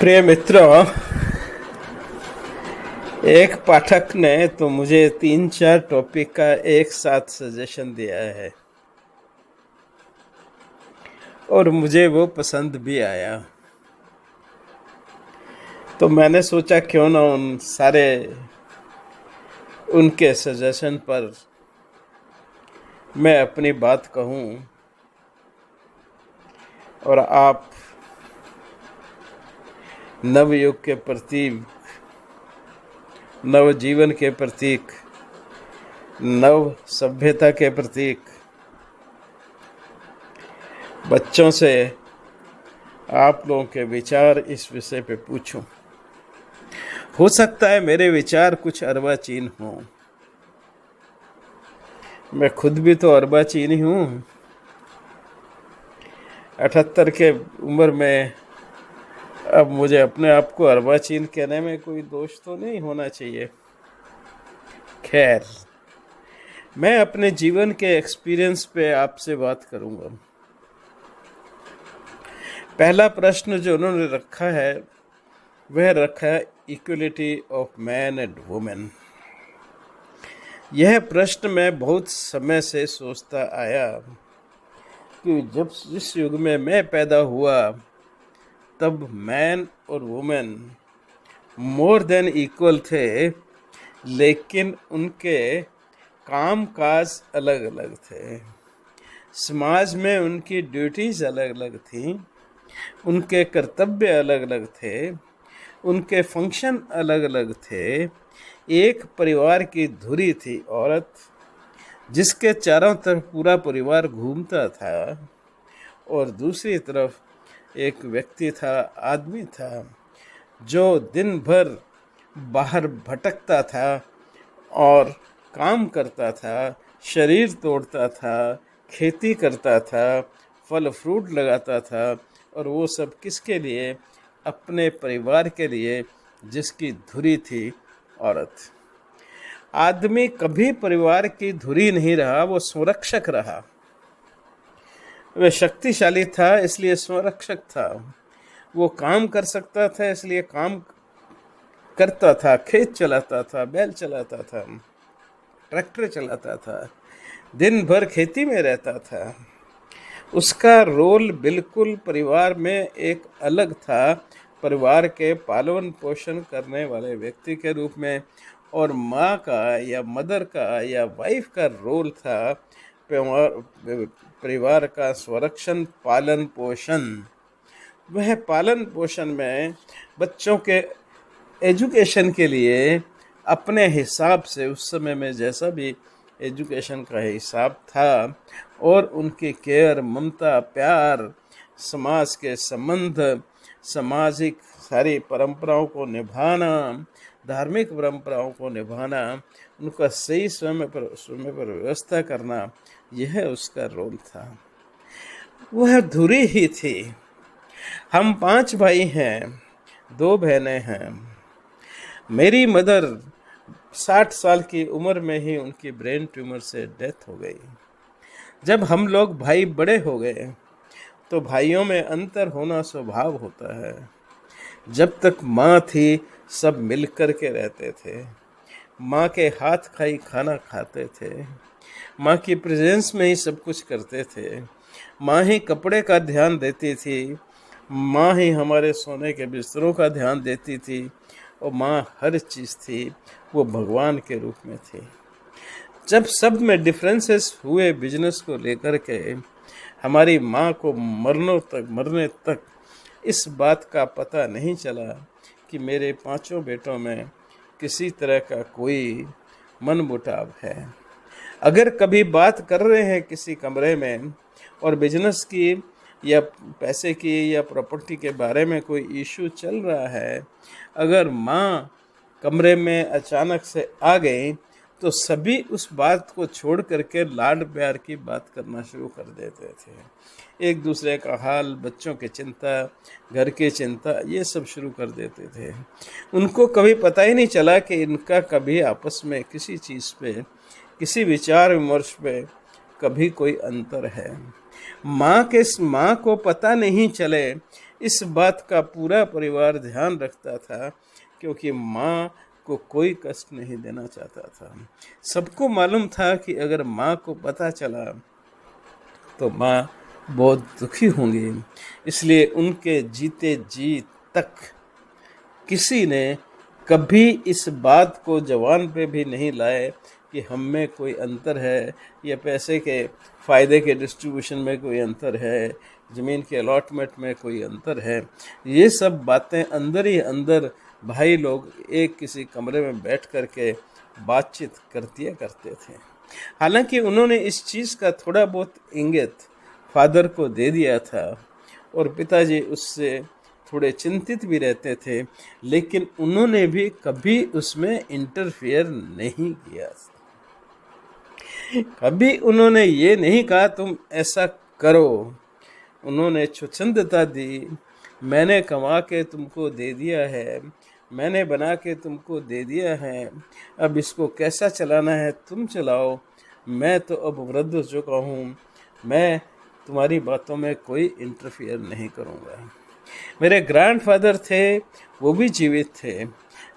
प्रिय मित्रों, एक पाठक ने तो मुझे 3-4 टॉपिक का एक साथ सजेशन दिया है और मुझे वो पसंद भी आया। तो मैंने सोचा क्यों ना उनके सजेशन पर मैं अपनी बात कहूँ और आप नवयुग के प्रतीक, नव जीवन के प्रतीक, नव सभ्यता के प्रतीक बच्चों से आप लोगों के विचार इस विषय पे पूछूं। हो सकता है मेरे विचार कुछ अर्वाचीन हों। मैं खुद भी तो अर्वाचीन ही हूँ। 78 के उम्र में अब मुझे अपने आप को अर्वाचीन कहने में कोई दोष तो नहीं होना चाहिए। खैर, मैं अपने जीवन के एक्सपीरियंस पे आपसे बात करूंगा। पहला प्रश्न जो उन्होंने रखा है वह रखा है equality of man and women. यह प्रश्न मैं बहुत समय से सोचता आया कि जब जिस युग में मैं पैदा हुआ तब मैन और वुमेन मोर देन इक्वल थे, लेकिन उनके काम काज अलग अलग थे। समाज में उनकी ड्यूटीज अलग अलग थीं, उनके कर्तव्य अलग अलग थे, उनके फंक्शन अलग अलग थे। एक परिवार की धुरी थी औरत, जिसके चारों तरफ पूरा परिवार घूमता था, और दूसरी तरफ एक व्यक्ति था, आदमी था, जो दिन भर बाहर भटकता था और काम करता था, शरीर तोड़ता था, खेती करता था, फल फ्रूट लगाता था, और वो सब किसके लिए? अपने परिवार के लिए, जिसकी धुरी थी औरत। आदमी कभी परिवार की धुरी नहीं रहा, वो संरक्षक रहा। वह शक्तिशाली था इसलिए संरक्षक था। वो काम कर सकता था इसलिए काम करता था, खेत चलाता था, बैल चलाता था, ट्रैक्टर चलाता था, दिन भर खेती में रहता था। उसका रोल बिल्कुल परिवार में एक अलग था, परिवार के पालन पोषण करने वाले व्यक्ति के रूप में। और माँ का या मदर का या वाइफ का रोल था परिवार का संरक्षण, पालन पोषण। वह पालन पोषण में बच्चों के एजुकेशन के लिए अपने हिसाब से, उस समय में जैसा भी एजुकेशन का हिसाब था, और उनकी केयर, ममता, प्यार, समाज के संबंध, सामाजिक सारी परंपराओं को निभाना, धार्मिक परंपराओं को निभाना, उनका सही समय पर व्यवस्था करना, यह उसका रोल था। वह धुरी ही थी। हम 5 भाई हैं, 2 बहनें हैं। मेरी मदर 60 साल की उम्र में ही उनकी ब्रेन ट्यूमर से डेथ हो गई। जब हम लोग भाई बड़े हो गए तो भाइयों में अंतर होना स्वभाव होता है। जब तक माँ थी सब मिल कर के रहते थे, माँ के हाथ खाई खाना खाते थे, माँ की प्रेजेंस में ही सब कुछ करते थे, माँ ही कपड़े का ध्यान देती थी, माँ ही हमारे सोने के बिस्तरों का ध्यान देती थी, और माँ हर चीज़ थी, वो भगवान के रूप में थी। जब सब में डिफरेंसेस हुए बिजनेस को लेकर के, हमारी माँ को मरने तक इस बात का पता नहीं चला कि मेरे 5 बेटों में किसी तरह का कोई मनमुटाव है। अगर कभी बात कर रहे हैं किसी कमरे में और बिजनेस की या पैसे की या प्रॉपर्टी के बारे में कोई इशू चल रहा है, अगर माँ कमरे में अचानक से आ गई तो सभी उस बात को छोड़ करके लाड प्यार की बात करना शुरू कर देते थे। एक दूसरे का हाल, बच्चों की चिंता, घर की चिंता, ये सब शुरू कर देते थे। उनको कभी पता ही नहीं चला कि इनका कभी आपस में किसी चीज़ पे, किसी विचार विमर्श पे कभी कोई अंतर है। माँ को पता नहीं चले इस बात का पूरा परिवार ध्यान रखता था, क्योंकि माँ को कोई कष्ट नहीं देना चाहता था। सबको मालूम था कि अगर माँ को पता चला तो माँ बहुत दुखी होंगी, इसलिए उनके जीते जी तक किसी ने कभी इस बात को जबान पे भी नहीं लाए कि हम में कोई अंतर है, या पैसे के फ़ायदे के डिस्ट्रीब्यूशन में कोई अंतर है, ज़मीन के अलॉटमेंट में कोई अंतर है। ये सब बातें अंदर ही अंदर भाई लोग एक किसी कमरे में बैठ कर के बातचीत करते थे। हालांकि उन्होंने इस चीज़ का थोड़ा बहुत इंगित फादर को दे दिया था, और पिताजी उससे थोड़े चिंतित भी रहते थे, लेकिन उन्होंने भी कभी उसमें इंटरफियर नहीं किया। कभी उन्होंने ये नहीं कहा तुम ऐसा करो। उन्होंने स्वच्छंदता दी, मैंने कमा के तुमको दे दिया है, मैंने बना के तुमको दे दिया है, अब इसको कैसा चलाना है तुम चलाओ, मैं तो अब वृद्ध हो चुका हूँ, मैं तुम्हारी बातों में कोई इंटरफियर नहीं करूँगा। मेरे ग्रैंडफादर थे, वो भी जीवित थे,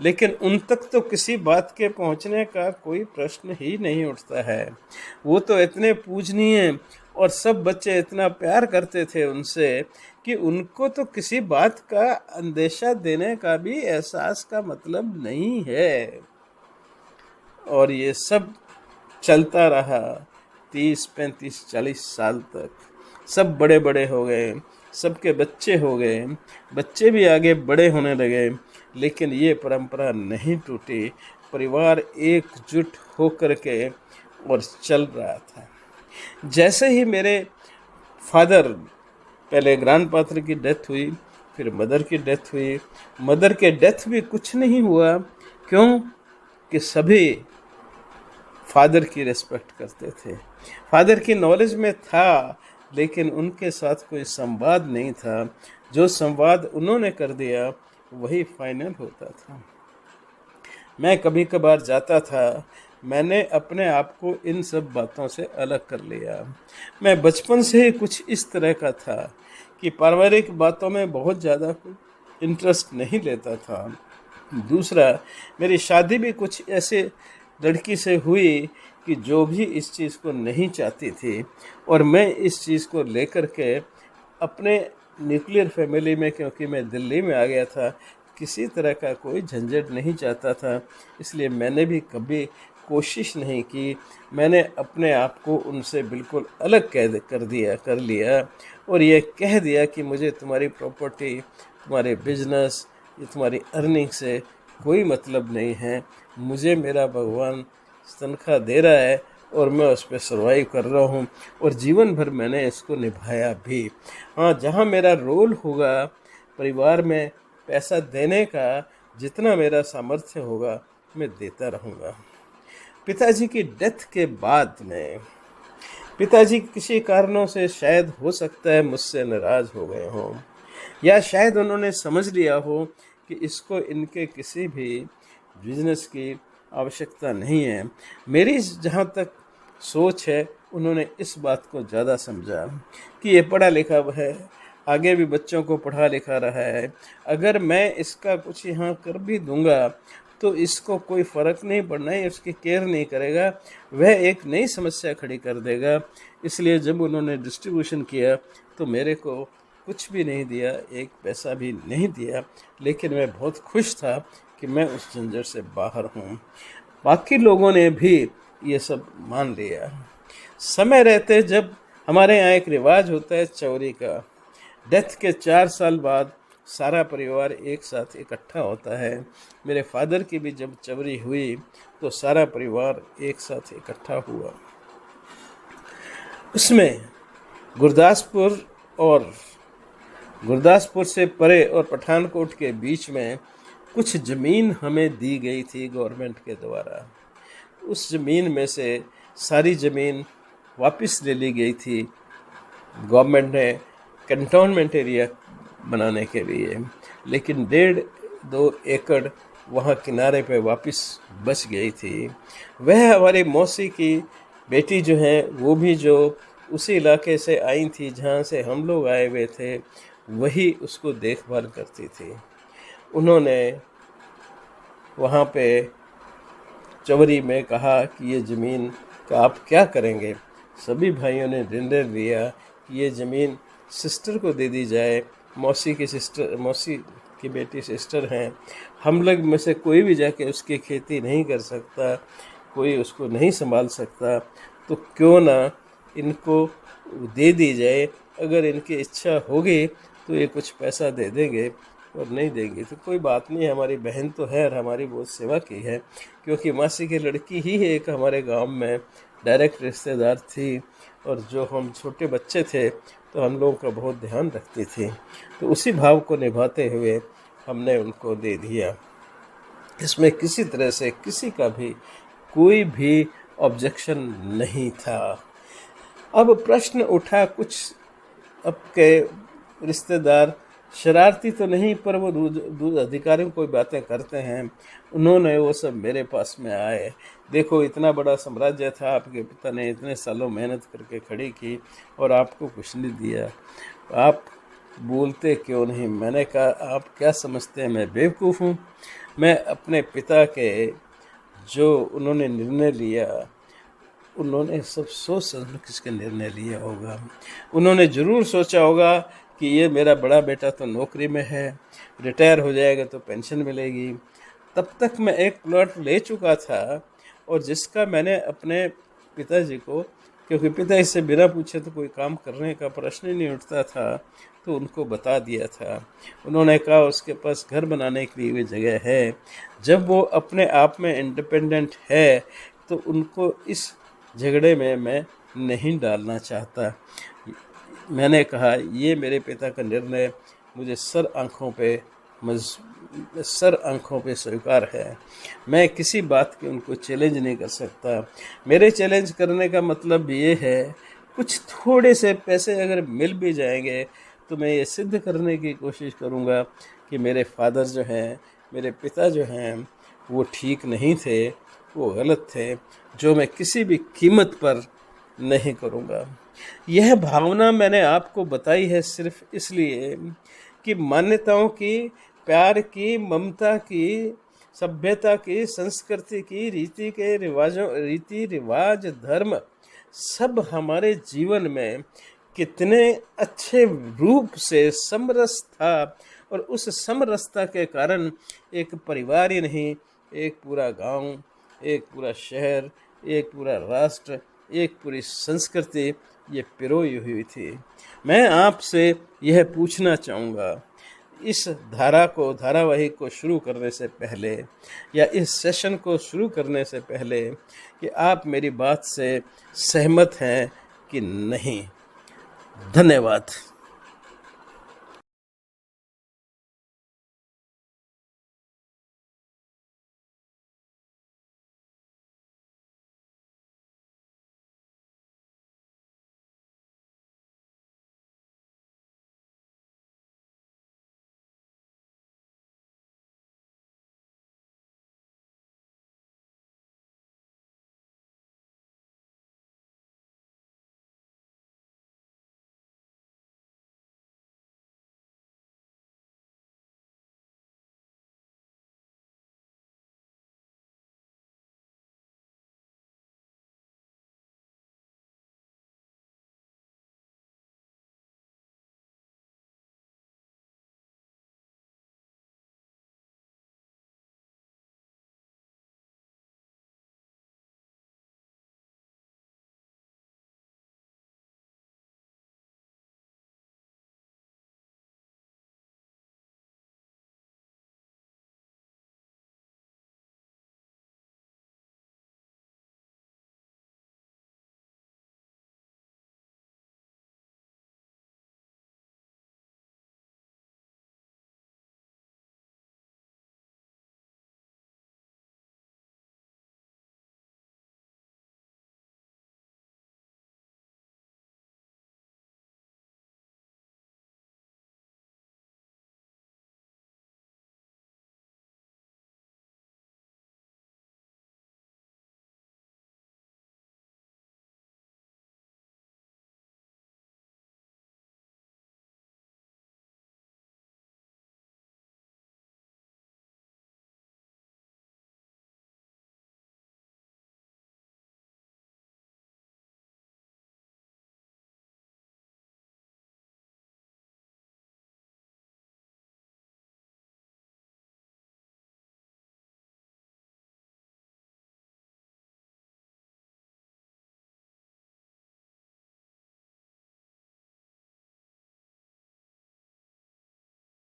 लेकिन उन तक तो किसी बात के पहुंचने का कोई प्रश्न ही नहीं उठता है। वो तो इतने पूजनीय और सब बच्चे इतना प्यार करते थे उनसे कि उनको तो किसी बात का अंदेशा देने का भी एहसास का मतलब नहीं है। और ये सब चलता रहा 30, 35, 40 साल तक। सब बड़े बड़े हो गए, सबके बच्चे हो गए, बच्चे भी आगे बड़े होने लगे, लेकिन ये परंपरा नहीं टूटी। परिवार एकजुट होकर के और चल रहा था। जैसे ही मेरे फादर, पहले ग्रैंडफादर की डेथ हुई, फिर मदर की डेथ हुई। मदर के डेथ भी कुछ नहीं हुआ, क्यों कि सभी फादर की रिस्पेक्ट करते थे। फादर की नॉलेज में था, लेकिन उनके साथ कोई संवाद नहीं था। जो संवाद उन्होंने कर दिया वही फाइनल होता था। मैं कभी कभार जाता था, मैंने अपने आप को इन सब बातों से अलग कर लिया। मैं बचपन से ही कुछ इस तरह का था कि पारिवारिक बातों में बहुत ज़्यादा इंटरेस्ट नहीं लेता था। दूसरा, मेरी शादी भी कुछ ऐसे लड़की से हुई कि जो भी इस चीज़ को नहीं चाहती थी, और मैं इस चीज़ को लेकर के अपने न्यूक्लियर फैमिली में, क्योंकि मैं दिल्ली में आ गया था, किसी तरह का कोई झंझट नहीं चाहता था, इसलिए मैंने भी कभी कोशिश नहीं की। मैंने अपने आप को उनसे बिल्कुल अलग कर लिया, और ये कह दिया कि मुझे तुम्हारी प्रॉपर्टी, तुम्हारे बिजनेस, ये तुम्हारी अर्निंग से कोई मतलब नहीं है। मुझे मेरा भगवान तनख्वाह दे रहा है और मैं उस पर सर्वाइव कर रहा हूँ, और जीवन भर मैंने इसको निभाया भी। हाँ, जहाँ मेरा रोल होगा परिवार में पैसा देने का, जितना मेरा सामर्थ्य होगा मैं देता रहूँगा। पिताजी की डेथ के बाद में पिताजी किसी कारणों से शायद हो सकता है मुझसे नाराज़ हो गए हों, या शायद उन्होंने समझ लिया हो कि इसको इनके किसी भी बिजनेस की आवश्यकता नहीं है। मेरी जहाँ तक सोच है, उन्होंने इस बात को ज़्यादा समझा कि ये पढ़ा लिखा है, आगे भी बच्चों को पढ़ा लिखा रहा है, अगर मैं इसका कुछ यहाँ कर भी दूंगा तो इसको कोई फ़र्क नहीं पड़ना है, उसकी केयर नहीं करेगा, वह एक नई समस्या खड़ी कर देगा। इसलिए जब उन्होंने डिस्ट्रीब्यूशन किया तो मेरे को कुछ भी नहीं दिया, एक पैसा भी नहीं दिया, लेकिन मैं बहुत खुश था कि मैं उस झंझट से बाहर हूँ। बाकी लोगों ने भी ये सब मान लिया। समय रहते जब हमारे यहाँ एक रिवाज होता है चौरी का, डेथ के 4 साल बाद सारा परिवार एक साथ इकट्ठा होता है। मेरे फादर की भी जब चौरी हुई तो सारा परिवार एक साथ इकट्ठा हुआ। उसमें गुरदासपुर से परे और पठानकोट के बीच में कुछ ज़मीन हमें दी गई थी गवर्नमेंट के द्वारा। उस ज़मीन में से सारी ज़मीन वापस ले ली गई थी गवर्नमेंट ने कैंटोनमेंट एरिया बनाने के लिए, लेकिन 1.5-2 एकड़ वहाँ किनारे पे वापस बच गई थी। वह हमारी मौसी की बेटी जो हैं, वो भी जो उसी इलाके से आई थी जहाँ से हम लोग आए हुए थे, वही उसको देखभाल करती थी। उन्होंने वहाँ पे चवरी में कहा कि ये ज़मीन का आप क्या करेंगे। सभी भाइयों ने निर्णय लिया कि ये ज़मीन सिस्टर को दे दी जाए। मौसी की बेटी सिस्टर हैं। हम लोग में से कोई भी जाके उसकी खेती नहीं कर सकता, कोई उसको नहीं संभाल सकता, तो क्यों ना इनको दे दी जाए। अगर इनकी इच्छा होगी तो ये कुछ पैसा दे देंगे, और नहीं देंगे तो कोई बात नहीं, हमारी बहन तो है और हमारी बहुत सेवा की है। क्योंकि मासी की लड़की ही एक हमारे गांव में डायरेक्ट रिश्तेदार थी, और जो हम छोटे बच्चे थे तो हम लोगों का बहुत ध्यान रखती थी। तो उसी भाव को निभाते हुए हमने उनको दे दिया। इसमें किसी तरह से किसी का भी कोई भी ऑब्जेक्शन नहीं था। अब प्रश्न उठा, कुछ अब के रिश्तेदार शरारती तो नहीं, पर वो दूध अधिकारियों को बातें करते हैं। उन्होंने वो सब मेरे पास में आए। देखो, इतना बड़ा साम्राज्य था, आपके पिता ने इतने सालों मेहनत करके खड़ी की और आपको कुछ नहीं दिया, आप बोलते क्यों नहीं। मैंने कहा, आप क्या समझते हैं मैं बेवकूफ़ हूँ? मैं अपने पिता के जो उन्होंने निर्णय लिया, उन्होंने सब सोच समझ किसका निर्णय लिया होगा। उन्होंने ज़रूर सोचा होगा कि ये मेरा बड़ा बेटा तो नौकरी में है, रिटायर हो जाएगा तो पेंशन मिलेगी। तब तक मैं एक प्लॉट ले चुका था, और जिसका मैंने अपने पिताजी को, क्योंकि पिता से बिना पूछे तो कोई काम करने का प्रश्न ही नहीं उठता था, तो उनको बता दिया था। उन्होंने कहा उसके पास घर बनाने के लिए भी जगह है। जब वो अपने आप में इंडिपेंडेंट है तो उनको इस झगड़े में मैं नहीं डालना चाहता। मैंने कहा, ये मेरे पिता का निर्णय मुझे सर आंखों पे स्वीकार है। मैं किसी बात की उनको चैलेंज नहीं कर सकता। मेरे चैलेंज करने का मतलब ये है, कुछ थोड़े से पैसे अगर मिल भी जाएंगे तो मैं ये सिद्ध करने की कोशिश करूँगा कि मेरे फादर जो हैं, मेरे पिता जो हैं, वो ठीक नहीं थे, वो गलत थे, जो मैं किसी भी कीमत पर नहीं करूँगा। यह भावना मैंने आपको बताई है सिर्फ इसलिए कि मान्यताओं की, प्यार की, ममता की, सभ्यता की, संस्कृति की, रीति रिवाज, धर्म, सब हमारे जीवन में कितने अच्छे रूप से समरस था, और उस समरसता के कारण एक परिवार ही नहीं, एक पूरा गांव, एक पूरा शहर, एक पूरा राष्ट्र, एक पूरी संस्कृति ये पिरोई हुई थी। मैं आपसे यह पूछना चाहूँगा, इस धारावाहिक को शुरू करने से पहले, या इस सेशन को शुरू करने से पहले, कि आप मेरी बात से सहमत हैं कि नहीं। धन्यवाद।